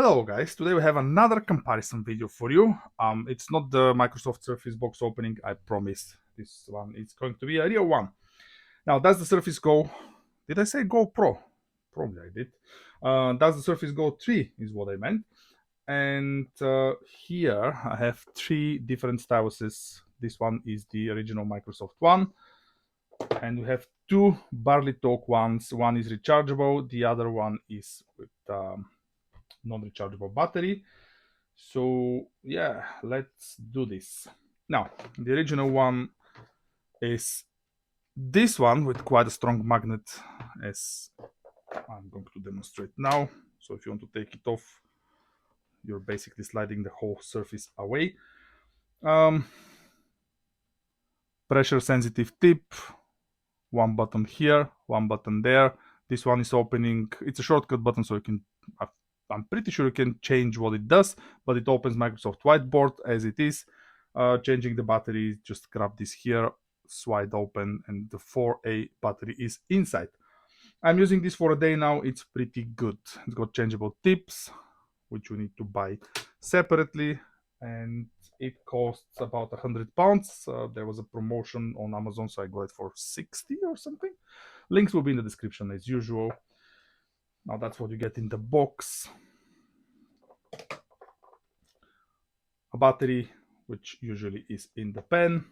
Hello guys, today we have another comparison video for you. It's not the Microsoft Surface box opening, I promise. This one is going to be a real one. Now, does the Surface Go, did I say Go Pro? Probably I did. Does the Surface Go 3 is what I meant. And here I have three different styluses. This one is the original Microsoft one. And we have two Barley Talk ones. One is rechargeable, the other one is with non-rechargeable battery. So yeah, let's do this. Now, the original one is this one with quite a strong magnet, as I'm going to demonstrate now. So if you want to take it off, you're basically sliding the whole surface away. Pressure sensitive tip, one button here, one button there. This one is opening, it's a shortcut button, so you can, I'm pretty sure you can change what it does, but it opens Microsoft Whiteboard as it is. Changing the battery, just grab this here, wide open, and the 4A battery is inside. I'm using this for a day now, it's pretty good. It's got changeable tips, which you need to buy separately, and it costs about £100. There was a promotion on Amazon, so I got it for 60 or something. Links will be in the description as usual. Now that's what you get in the box. A battery, which usually is in the pen,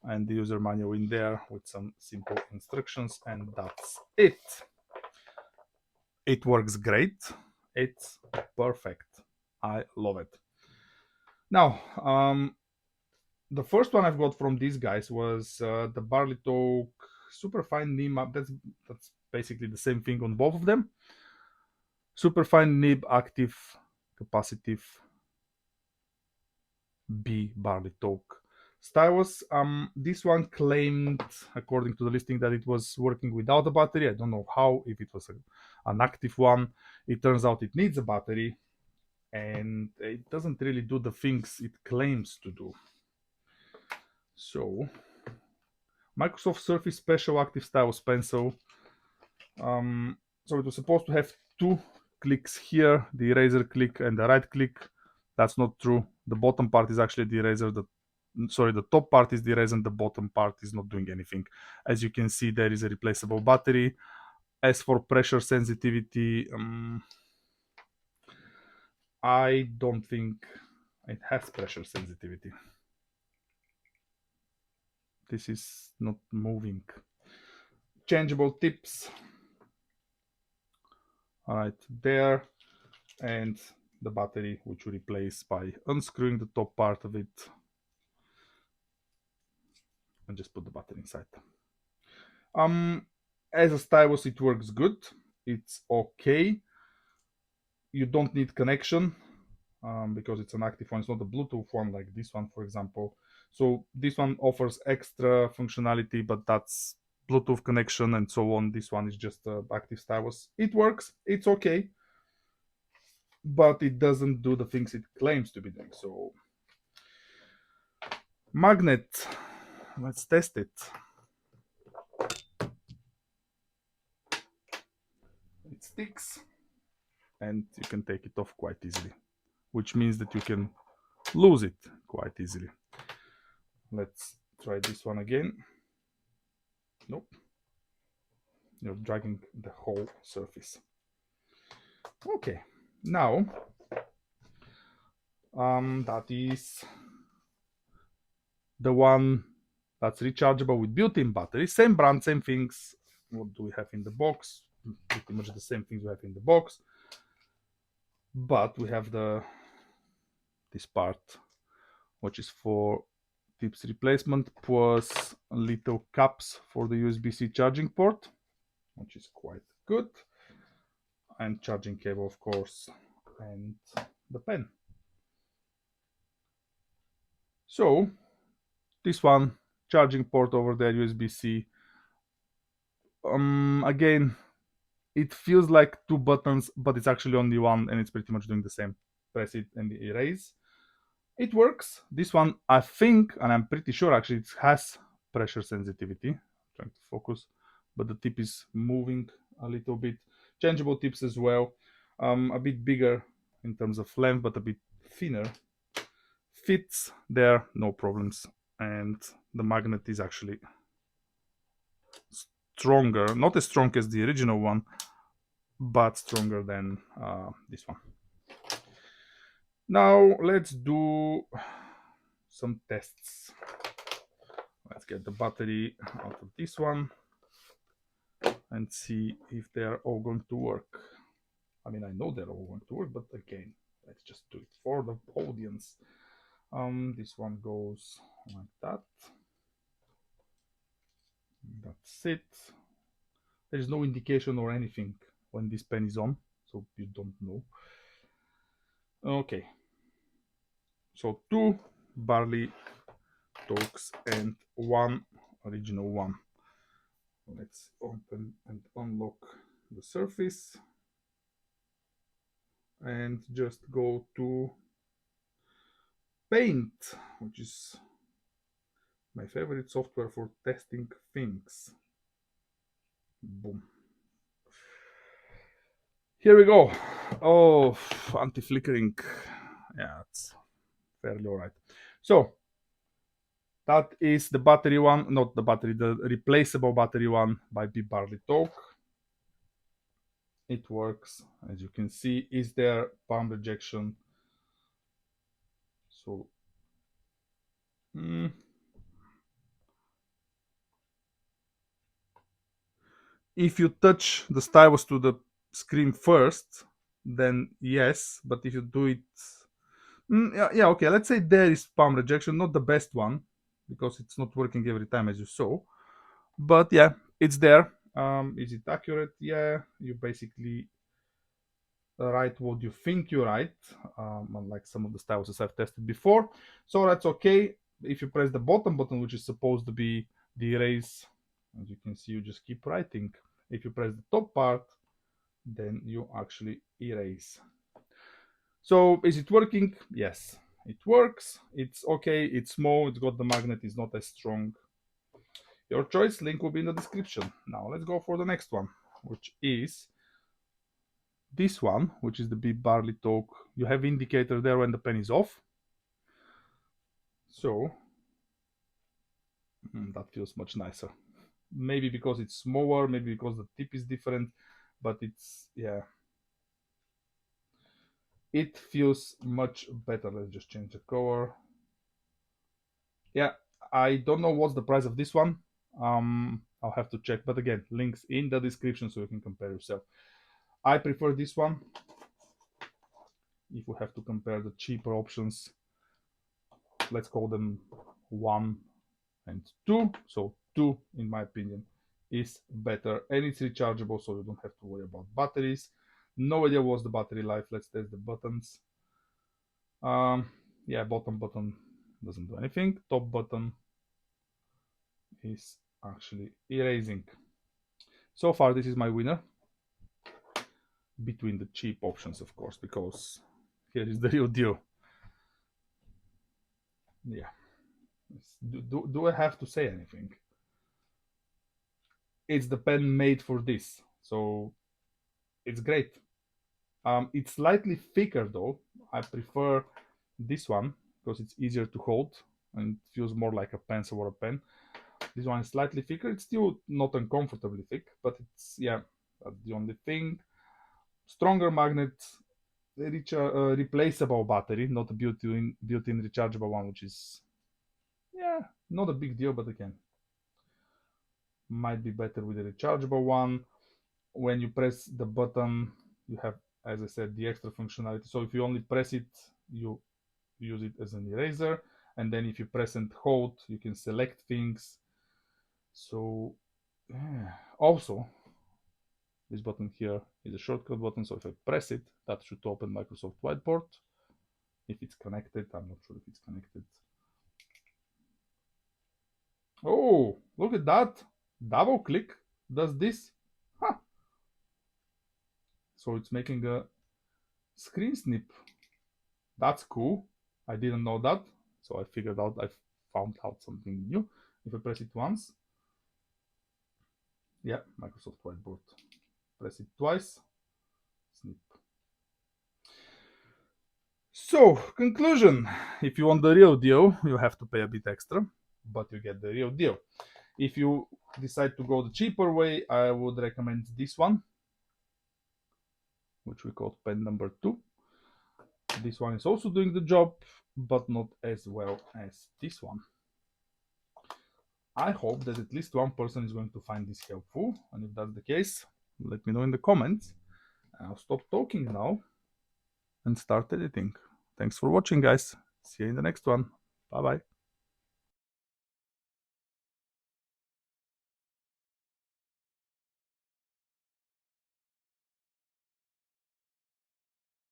and the user manual in there with some simple instructions, and that's it. It works great. It's perfect. I love it. Now, the first one I've got from these guys was the Barley Talk Superfine Nib. That's basically the same thing on both of them. Superfine Nib Active Capacitive B Barley Talk stylus. This one claimed, according to the listing, that it was working without a battery. I don't know how, if it was an active one. It turns out it needs a battery, and it doesn't really do the things it claims to do. So, Microsoft Surface Special Active Stylus Pencil. So it was supposed to have two clicks here, the eraser click and the right click. That's not true. The bottom part is actually the eraser. The top part is the eraser, and the bottom part is not doing anything. As you can see, there is a replaceable battery. As for pressure sensitivity, I don't think it has pressure sensitivity. This is not moving. Changeable tips. Right there, and the battery, which we replace by unscrewing the top part of it and just put the battery inside. As a stylus, it works good. It's okay. You don't need connection because it's an active one. It's not a Bluetooth one like this one, for example. So this one offers extra functionality, but that's Bluetooth connection and so on. This one is just active stylus. It works. It's okay, but it doesn't do the things it claims to be doing. So, magnet. Let's test it. It sticks, and you can take it off quite easily, which means that you can lose it quite easily. Let's try this one again. Nope. You're dragging the whole surface. Okay, now that is the one that's rechargeable with built-in battery. Same brand, same things. What do we have in the box? Pretty much the same things we have in the box, but we have this part, which is for tips replacement, plus little caps for the USB-C charging port, which is quite good, and charging cable, of course, and the pen. So this one, charging port over there, USB-C. Again, it feels like two buttons, but it's actually only one, and it's pretty much doing the same. Press it and erase. It works. This one, I think, and I'm pretty sure actually, it has pressure sensitivity. I'm trying to focus, but the tip is moving a little bit. Changeable tips as well. A bit bigger in terms of length, but a bit thinner. Fits there, no problems. And the magnet is actually stronger, not as strong as the original one, but stronger than this one. Now let's do some tests. Let's get the battery out of this one and see if they're all going to work. I mean, I know they're all going to work, but again, let's just do it for the audience. This one goes like that. That's it. There is no indication or anything when this pen is on, so you don't know. Okay. So 2 barley talks and 1 original one. Let's open and unlock the Surface and just go to Paint, which is my favorite software for testing things. Boom. Here we go. Oh, anti-flickering. Yeah, it's fairly alright. So that is the battery one, not the battery, the replaceable battery one by B Barley Talk. It works, as you can see. Is there palm rejection? So if you touch the stylus to the screen first, then yes, but if you do it yeah, okay, let's say there is palm rejection, not the best one because it's not working every time, as you saw, but yeah, it's there. Is it accurate? Yeah, you basically write what you think you write, unlike some of the styluses I've tested before, so that's okay. If you press the bottom button, which is supposed to be the erase, as you can see, you just keep writing. If you press the top part, then you actually erase. So is it working? Yes, it works. It's okay, it's small, it's got the magnet, it's not as strong. Your choice, link will be in the description. Now let's go for the next one, which is this one, which is the B Barley Talk. You have indicator there when the pen is off. So that feels much nicer. Maybe because it's smaller, maybe because the tip is different, but it's, yeah, it feels much better. Let's just change the color. Yeah, I don't know what's the price of this one. I'll have to check, but again, links in the description so you can compare yourself. I prefer this one. If we have to compare the cheaper options, let's call them 1 and 2. So 2, in my opinion, is better, and it's rechargeable, so you don't have to worry about batteries. No idea what's the battery life. Let's test the buttons. Yeah, bottom button doesn't do anything. Top button is actually erasing. So far, this is my winner between the cheap options, of course, because here is the real deal. Yeah. Do I have to say anything? It's the pen made for this, so it's great. It's slightly thicker though. I prefer this one because it's easier to hold and feels more like a pencil or a pen. This one is slightly thicker. It's still not uncomfortably thick, but it's, yeah, that's the only thing. Stronger magnet, replaceable battery, not a built-in rechargeable one, which is, yeah, not a big deal, but again, might be better with a rechargeable one. When you press the button, you have, as I said, the extra functionality. So if you only press it, you use it as an eraser, and then if you press and hold, you can select things. So yeah. Also, this button here is a shortcut button, so if I press it, that should open Microsoft Whiteboard. If it's connected, I'm not sure if it's connected. Oh, look at that. Double click does this. Huh. So it's making a screen snip. That's cool. I didn't know that. So I figured out, I found out something new. If I press it once, yeah, Microsoft Whiteboard. Press it twice, snip. So, conclusion. If you want the real deal, you have to pay a bit extra, but you get the real deal. If you decide to go the cheaper way, I would recommend this one, which we call pen number 2. This one is also doing the job, but not as well as this one. I hope that at least one person is going to find this helpful, and if that's the case, let me know in the comments. I'll stop talking now and start editing. Thanks for watching, guys. See you in the next one. Bye bye.